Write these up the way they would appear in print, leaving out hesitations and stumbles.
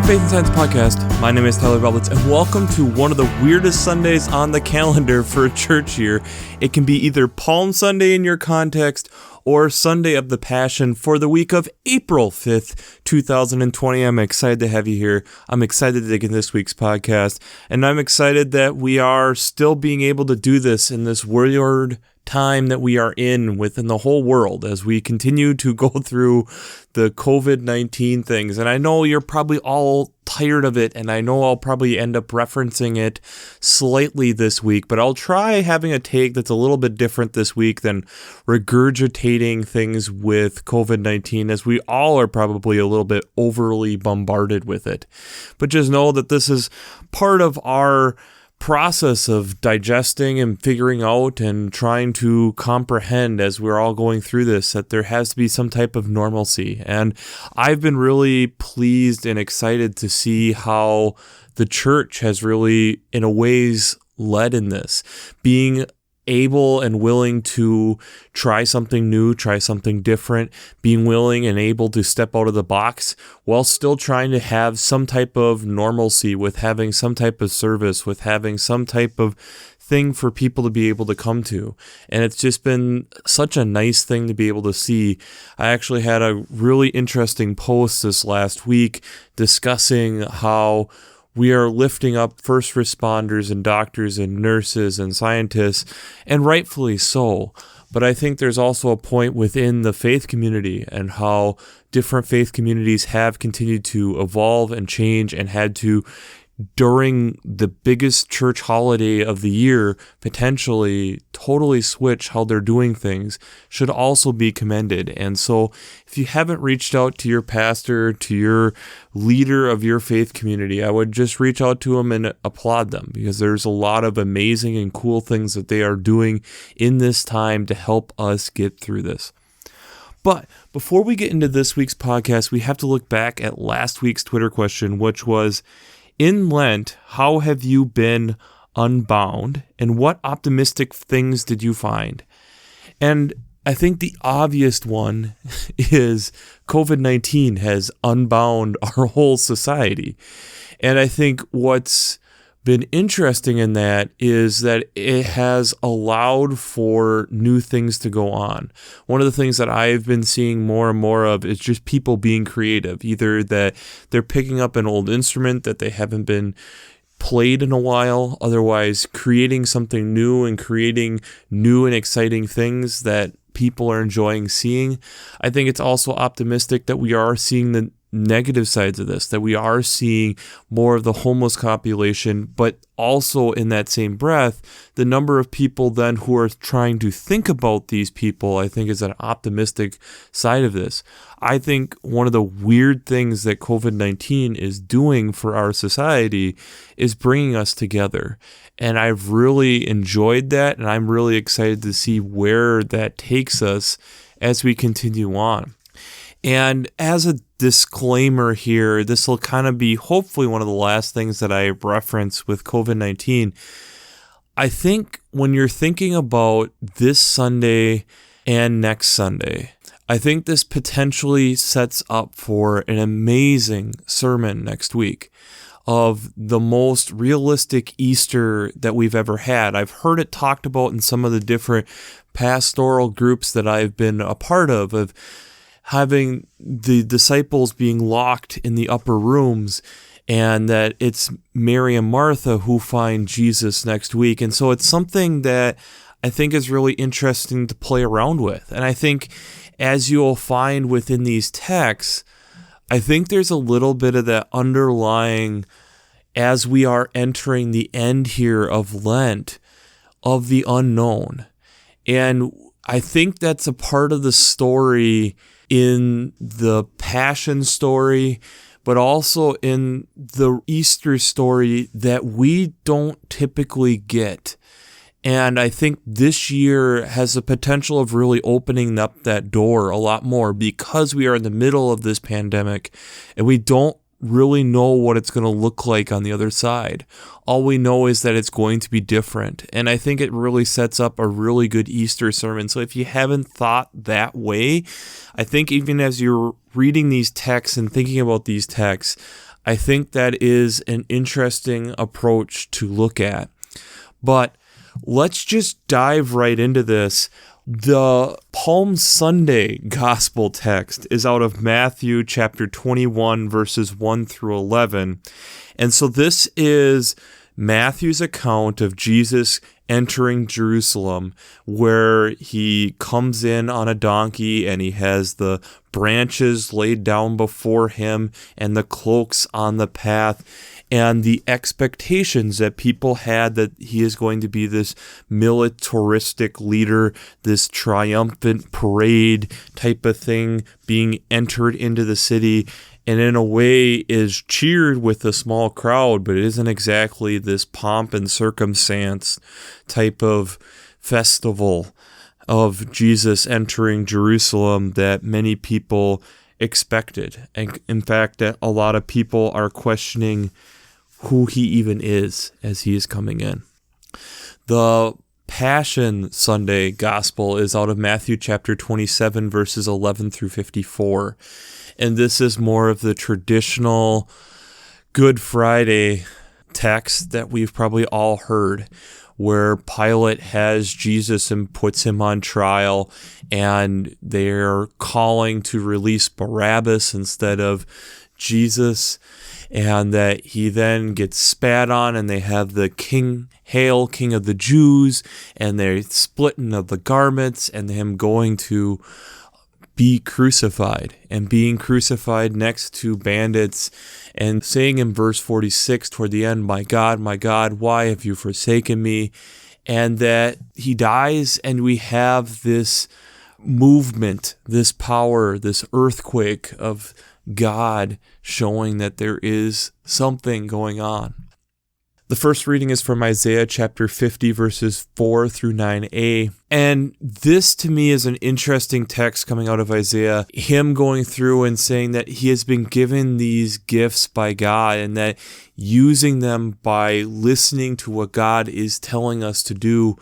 Faith and Science Podcast. My name is Tyler Bublitz, and welcome to one of the weirdest Sundays on the calendar for a church year. It can be either Palm Sunday in your context or Sunday of the Passion for the week of April 5th, 2020. I'm excited to have you here. I'm excited to dig in this week's podcast, and I'm excited that we are still being able to do this in this weird time that we are in within the whole world as we continue to go through the COVID-19 things. And I know you're probably all tired of it, and I know I'll probably end up referencing it slightly this week, but I'll try having a take that's a little bit different this week than regurgitating things with COVID-19, as we all are probably a little bit overly bombarded with it. But just know that this is part of our process of digesting and figuring out and trying to comprehend as we're all going through this, that there has to be some type of normalcy. And I've been really pleased and excited to see how the church has really, in a ways, led in this, being able and willing to try something new, try something different, being willing and able to step out of the box while still trying to have some type of normalcy, with having some type of service, with having some type of thing for people to be able to come to. And it's just been such a nice thing to be able to see. I actually had a really interesting post this last week discussing how we are lifting up first responders and doctors and nurses and scientists, and rightfully so. But I think there's also a point within the faith community and how different faith communities have continued to evolve and change and had to, during the biggest church holiday of the year, potentially totally switch how they're doing things, should also be commended. And so if you haven't reached out to your pastor, to your leader of your faith community, I would just reach out to them and applaud them, because there's a lot of amazing and cool things that they are doing in this time to help us get through this. But before we get into this week's podcast, we have to look back at last week's Twitter question, which was, in Lent, how have you been unbound, and what optimistic things did you find? And I think the obvious one is COVID-19 has unbound our whole society. And I think what's been interesting in that is that it has allowed for new things to go on. One of the things that I've been seeing more and more of is just people being creative, either that they're picking up an old instrument that they haven't been played in a while, otherwise creating something new and creating new and exciting things that people are enjoying seeing. I think it's also optimistic that we are seeing the negative sides of this, that we are seeing more of the homeless population, but also in that same breath, the number of people then who are trying to think about these people, I think, is an optimistic side of this. I think one of the weird things that COVID-19 is doing for our society is bringing us together. And I've really enjoyed that, and I'm really excited to see where that takes us as we continue on. And as a disclaimer here, this will kind of be hopefully one of the last things that I reference with COVID-19. I think when you're thinking about this Sunday and next Sunday, I think this potentially sets up for an amazing sermon next week of the most realistic Easter that we've ever had. I've heard it talked about in some of the different pastoral groups that I've been a part of having the disciples being locked in the upper rooms, and that it's Mary and Martha who find Jesus next week. And so it's something that I think is really interesting to play around with. And I think as you'll find within these texts, I think there's a little bit of that underlying, as we are entering the end here of Lent, of the unknown. And I think that's a part of the story in the Passion story, but also in the Easter story that we don't typically get. And I think this year has the potential of really opening up that door a lot more, because we are in the middle of this pandemic and we don't really know what it's going to look like on the other side. All we know is that it's going to be different. And I think it really sets up a really good Easter sermon. So if you haven't thought that way, I think even as you're reading these texts and thinking about these texts, I think that is an interesting approach to look at. But let's just dive right into this. The Palm Sunday gospel text is out of Matthew chapter 21, verses 1 through 11. And so this is Matthew's account of Jesus entering Jerusalem, where he comes in on a donkey and he has the branches laid down before him and the cloaks on the path, and the expectations that people had that he is going to be this militaristic leader, this triumphant parade type of thing being entered into the city, and in a way is cheered with a small crowd, but it isn't exactly this pomp and circumstance type of festival of Jesus entering Jerusalem that many people expected. And in fact, that a lot of people are questioning who he even is as he is coming in. The Passion Sunday gospel is out of Matthew chapter 27, verses 11 through 54. And this is more of the traditional Good Friday text that we've probably all heard, where Pilate has Jesus and puts him on trial, and they're calling to release Barabbas instead of Jesus, and that he then gets spat on, and they have the King, Hail, King of the Jews, and they're splitting of the garments, and him going to be crucified, and being crucified next to bandits, and saying in verse 46 toward the end, my God, why have you forsaken me? And that he dies, and we have this movement, this power, this earthquake of God showing that there is something going on. The first reading is from Isaiah chapter 50, verses 4 through 9a. And this to me is an interesting text coming out of Isaiah, him going through and saying that he has been given these gifts by God, and that using them by listening to what God is telling us to do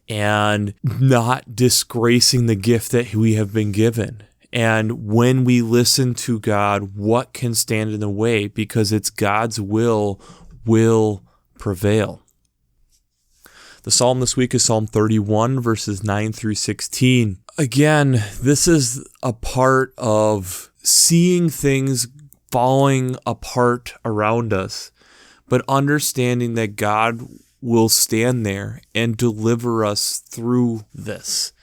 and not disgracing the gift that we have been given. And when we listen to God, what can stand in the way? Because it's God's will prevail. The psalm this week is Psalm 31, verses 9 through 16. Again, this is a part of seeing things falling apart around us, but understanding that God will stand there and deliver us through this.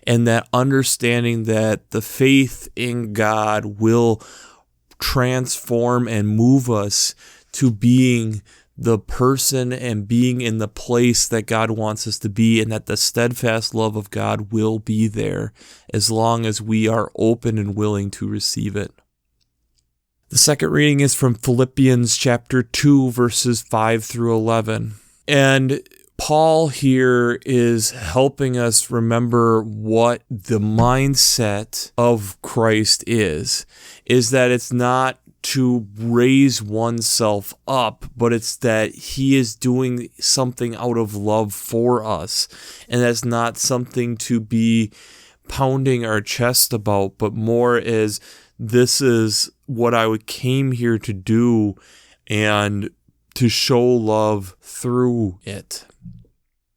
And that understanding that the faith in God will transform and move us to being the person and being in the place that God wants us to be, and that the steadfast love of God will be there as long as we are open and willing to receive it. The second reading is from Philippians chapter 2, verses 5 through 11. And Paul here is helping us remember what the mindset of Christ is that it's not to raise oneself up, but it's that he is doing something out of love for us. And that's not something to be pounding our chest about, but more as this is what I came here to do and to show love through it.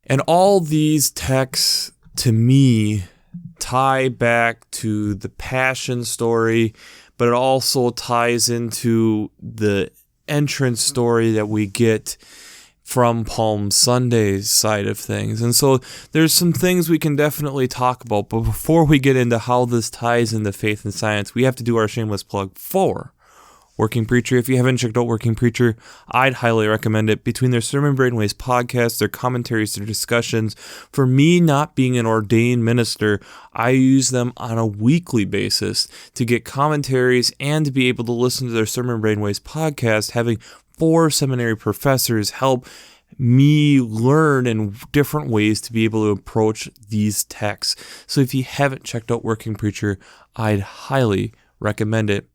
And all these texts, to me, tie back to the Passion story, but it also ties into the entrance story that we get from Palm Sunday's side of things. And so there's some things we can definitely talk about, but before we get into how this ties into faith and science, we have to do our shameless plug for Working Preacher. If you haven't checked out Working Preacher, I'd highly recommend it. Between their Sermon Brainwaves podcasts, their commentaries, their discussions, for me not being an ordained minister, I use them on a weekly basis to get commentaries and to be able to listen to their Sermon Brainwaves podcast, having 4 seminary professors help me learn in different ways to be able to approach these texts. So if you haven't checked out Working Preacher, I'd highly recommend it.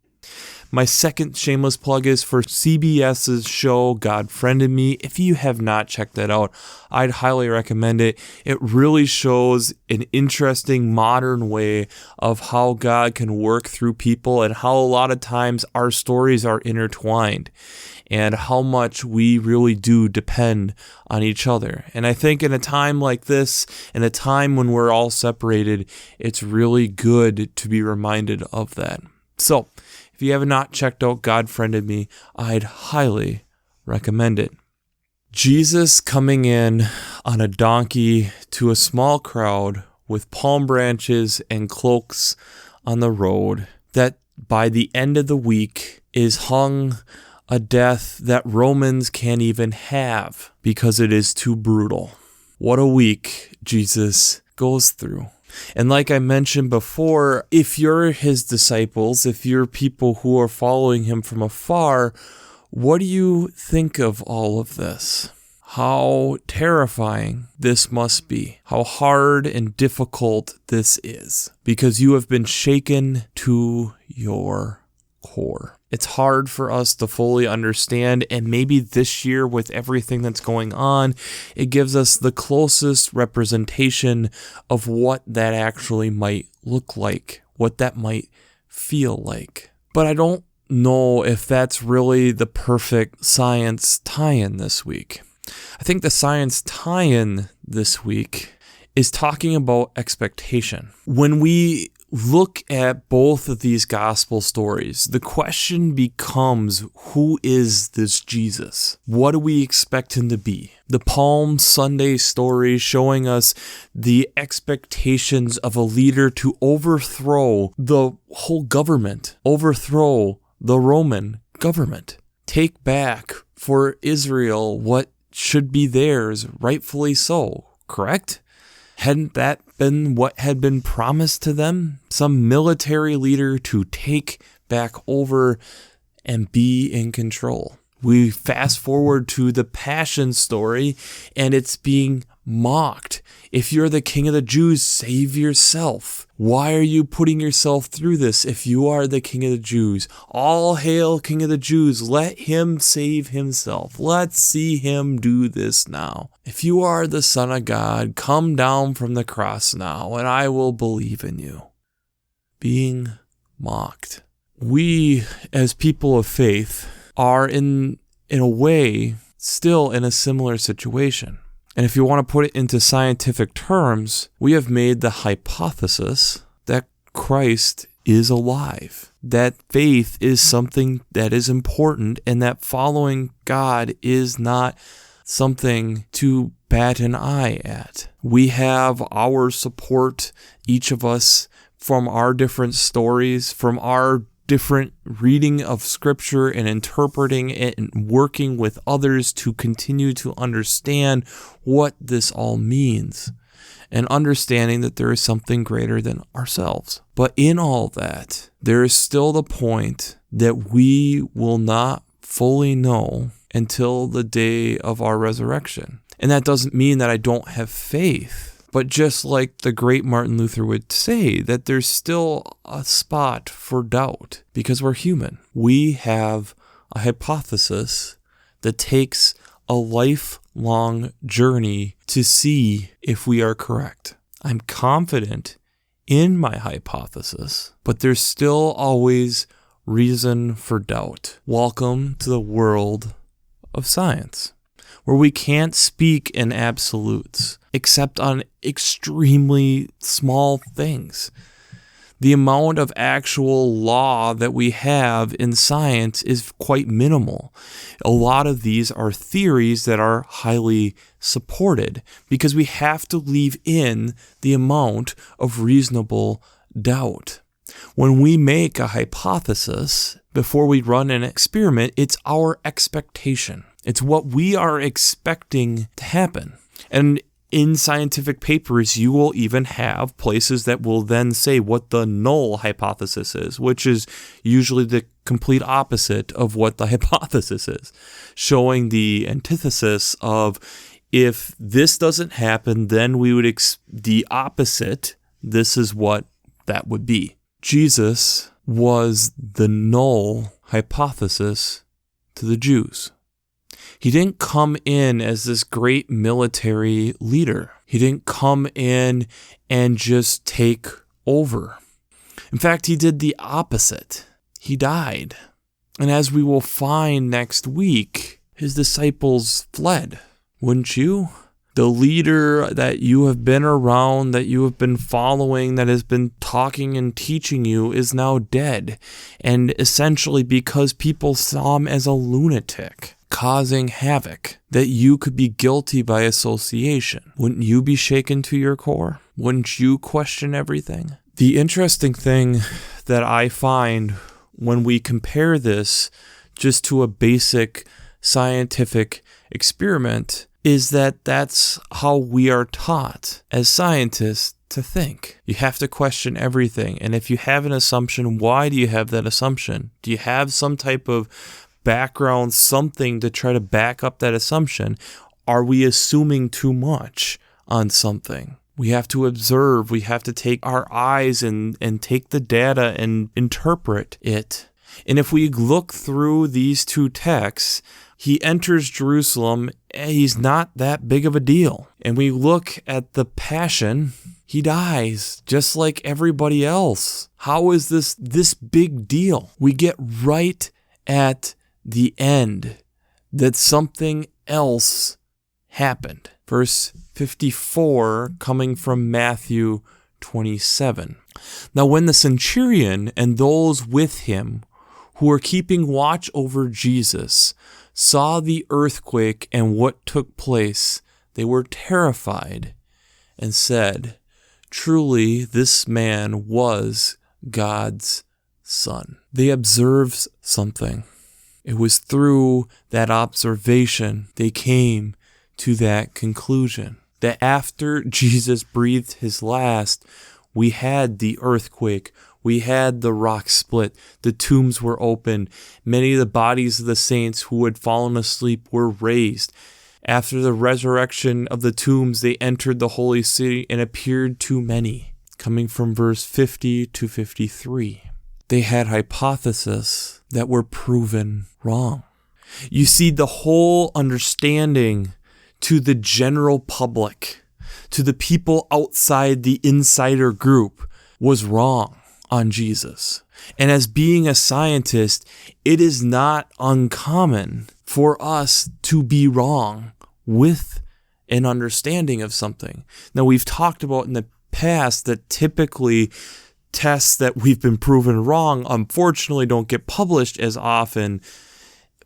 My second shameless plug is for CBS's show, God Friended Me. If you have not checked that out, I'd highly recommend it. It really shows an interesting modern way of how God can work through people and how a lot of times our stories are intertwined and how much we really do depend on each other. And I think in a time like this, in a time when we're all separated, it's really good to be reminded of that. So, if you have not checked out God Friended Me, I'd highly recommend it. Jesus coming in on a donkey to a small crowd with palm branches and cloaks on the road that by the end of the week is hung a death that Romans can't even have because it is too brutal. What a week Jesus goes through. And like I mentioned before, if you're his disciples, if you're people who are following him from afar, what do you think of all of this? How terrifying this must be. How hard and difficult this is. Because you have been shaken to your core. It's hard for us to fully understand, and maybe this year with everything that's going on, it gives us the closest representation of what that actually might look like, what that might feel like. But I don't know if that's really the perfect science tie-in this week. I think the science tie-in this week is talking about expectation. When we look at both of these gospel stories, the question becomes, who is this Jesus? What do we expect him to be? The Palm Sunday story showing us the expectations of a leader to overthrow the whole government, overthrow the Roman government, take back for Israel what should be theirs, rightfully so, correct? Hadn't that been what had been promised to them? Some military leader to take back over and be in control. We fast forward to the Passion story, and it's being mocked. If you're the king of the Jews, save yourself. Why are you putting yourself through this if you are the king of the Jews? All hail, king of the Jews. Let him save himself. Let's see him do this now. If you are the Son of God, come down from the cross now, and I will believe in you. Being mocked. We, as people of faith, are in a way still in a similar situation. And if you want to put it into scientific terms, we have made the hypothesis that Christ is alive, that faith is something that is important, and that following God is not something to bat an eye at. We have our support, each of us, from our different stories, from our different reading of scripture and interpreting it and working with others to continue to understand what this all means and understanding that there is something greater than ourselves. But in all that, there is still the point that we will not fully know until the day of our resurrection. And that doesn't mean that I don't have faith. But just like the great Martin Luther would say, that there's still a spot for doubt because we're human. We have a hypothesis that takes a lifelong journey to see if we are correct. I'm confident in my hypothesis, but there's still always reason for doubt. Welcome to the world of science, where we can't speak in absolutes, except on extremely small things. The amount of actual law that we have in science is quite minimal. A lot of these are theories that are highly supported because we have to leave in the amount of reasonable doubt. When we make a hypothesis, before we run an experiment, it's our expectation. It's what we are expecting to happen. And in scientific papers, you will even have places that will then say what the null hypothesis is, which is usually the complete opposite of what the hypothesis is, showing the antithesis of if this doesn't happen, then we would the opposite. This is what that would be. Jesus was the null hypothesis to the Jews. He didn't come in as this great military leader. He didn't come in and just take over. In fact, he did the opposite. He died. And as we will find next week, his disciples fled. Wouldn't you? The leader that you have been around, that you have been following, that has been talking and teaching you is now dead. And essentially because people saw him as a lunatic, causing havoc, that you could be guilty by association. Wouldn't you be shaken to your core? Wouldn't you question everything? The interesting thing that I find when we compare this just to a basic scientific experiment is that that's how we are taught as scientists to think. You have to question everything. And if you have an assumption, why do you have that assumption? Do you have some type of background, something to try to back up that assumption? Are we assuming too much on something? We have to observe. We have to take our eyes and take the data and interpret it. And if we look through these two texts, he enters Jerusalem, he's not that big of a deal. And we look at the Passion, he dies just like everybody else. How is this big deal? We get right at the end that something else happened. Verse 54 coming from Matthew 27. Now when the centurion and those with him who were keeping watch over Jesus saw the earthquake and what took place, they were terrified and said, "Truly this man was God's Son." They observed something. It was through that observation they came to that conclusion. That after Jesus breathed his last, we had the earthquake, we had the rock split, the tombs were opened, many of the bodies of the saints who had fallen asleep were raised. After the resurrection of the tombs, they entered the holy city and appeared to many. Coming from verse 50 to 53. They had hypotheses that were proven wrong. You see, the whole understanding to the general public, to the people outside the insider group, was wrong on Jesus. And as being a scientist, it is not uncommon for us to be wrong with an understanding of something. Now, we've talked about in the past that typically tests that we've been proven wrong, unfortunately, don't get published as often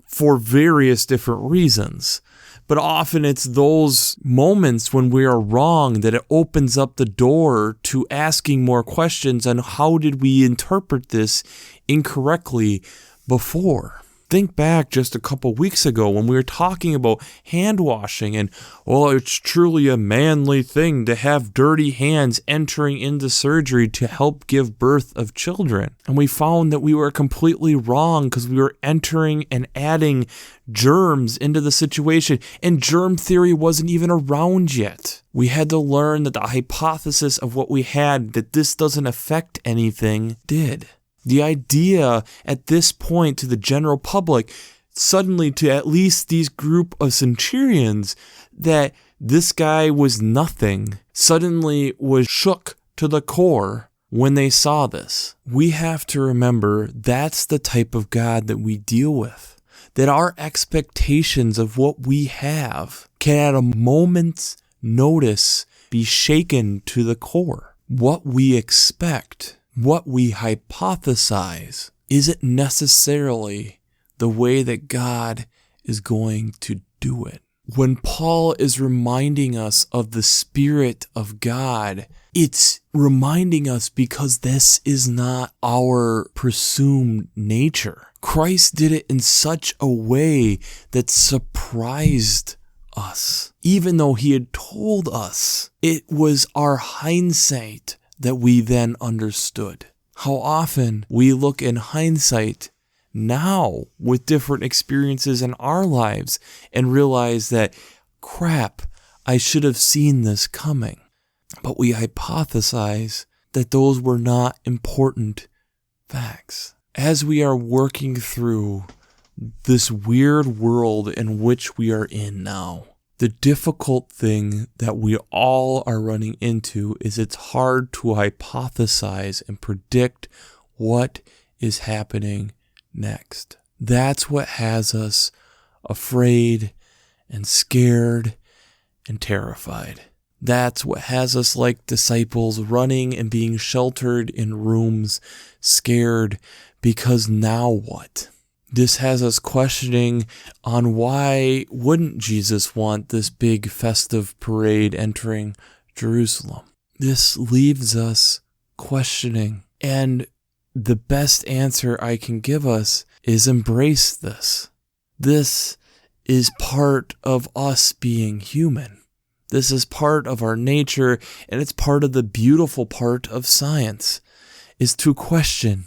for various different reasons. But often it's those moments when we are wrong that it opens up the door to asking more questions on how did we interpret this incorrectly before. Think back just a couple weeks ago when we were talking about hand washing and, well, it's truly a manly thing to have dirty hands entering into surgery to help give birth of children. And we found that we were completely wrong because we were entering and adding germs into the situation, and germ theory wasn't even around yet. We had to learn that the hypothesis of what we had, that this doesn't affect anything, did. The idea at this point to the general public, suddenly to at least these group of centurions, that this guy was nothing, suddenly was shook to the core when they saw this. We have to remember that's the type of God that we deal with. That our expectations of what we have can at a moment's notice be shaken to the core. What we expect, what we hypothesize, isn't necessarily the way that God is going to do it. When Paul is reminding us of the Spirit of God, it's reminding us because this is not our presumed nature. Christ did it in such a way that surprised us. Even though he had told us, it was our hindsight that we then understood. How often we look in hindsight now with different experiences in our lives and realize that, crap, I should have seen this coming. But we hypothesize that those were not important facts. As we are working through this weird world in which we are in now, the difficult thing that we all are running into is it's hard to hypothesize and predict what is happening next. That's what has us afraid and scared and terrified. That's what has us like disciples running and being sheltered in rooms, scared, because now what? This has us questioning on why wouldn't Jesus want this big festive parade entering Jerusalem? This leaves us questioning, and the best answer I can give us is embrace this. This is part of us being human. This is part of our nature, and it's part of the beautiful part of science, is to question,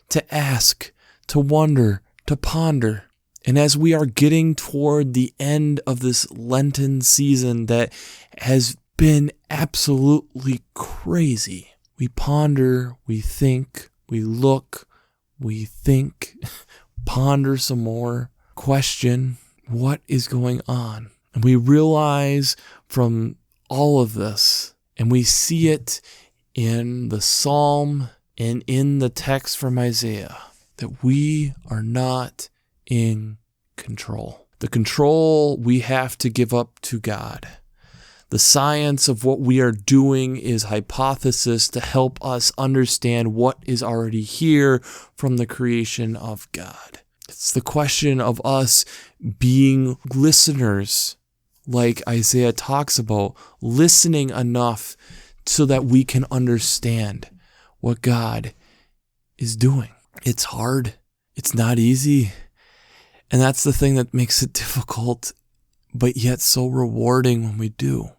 to ask, to wonder, to ponder. And as we are getting toward the end of this Lenten season that has been absolutely crazy, we ponder, we think, we look, we think, ponder some more, question what is going on. And we realize from all of this, and we see it in the Psalm and in the text from Isaiah, that we are not in control. The control we have to give up to God. The science of what we are doing is hypothesis to help us understand what is already here from the creation of God. It's the question of us being listeners, like Isaiah talks about, listening enough so that we can understand what God is doing. It's hard. It's not easy. And that's the thing that makes it difficult, but yet so rewarding when we do.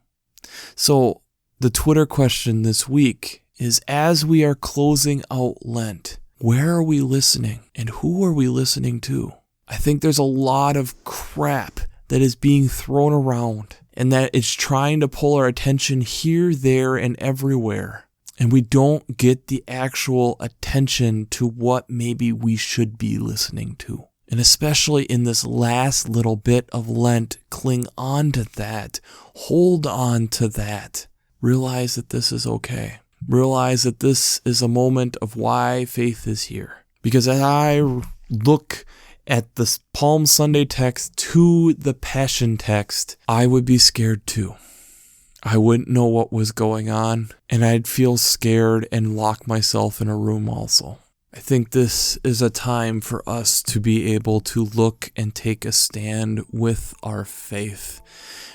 So the Twitter question this week is, as we are closing out Lent, where are we listening and who are we listening to? I think there's a lot of crap that is being thrown around and that it's trying to pull our attention here, there, and everywhere. And we don't get the actual attention to what maybe we should be listening to. And especially in this last little bit of Lent, cling on to that. Hold on to that. Realize that this is okay. Realize that this is a moment of why faith is here. Because as I look at the Palm Sunday text to the Passion text, I would be scared too. I wouldn't know what was going on, and I'd feel scared and lock myself in a room also. I think this is a time for us to be able to look and take a stand with our faith,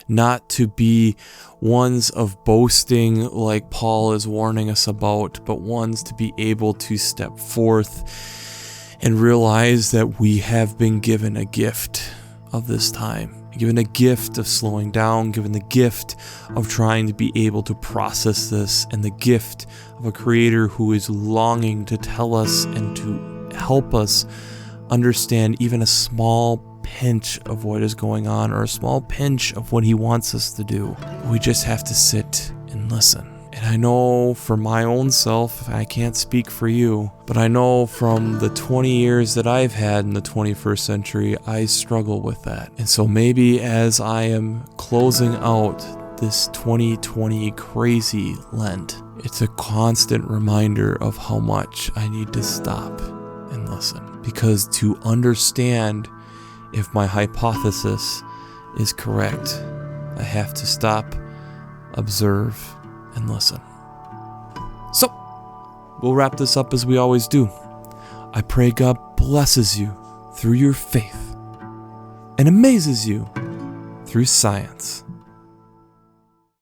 not to be ones of boasting like Paul is warning us about, but ones to be able to step forth and realize that we have been given a gift of this time. Given a gift of slowing down, given the gift of trying to be able to process this, and the gift of a creator who is longing to tell us and to help us understand even a small pinch of what is going on, or a small pinch of what he wants us to do. We just have to sit and listen. And I know for my own self, I can't speak for you, but I know from the 20 years that I've had in the 21st century, I struggle with that. And so maybe as I am closing out this 2020 crazy Lent, it's a constant reminder of how much I need to stop and listen. Because to understand if my hypothesis is correct, I have to stop, observe, and listen. So, we'll wrap this up as we always do. I pray God blesses you through your faith and amazes you through science.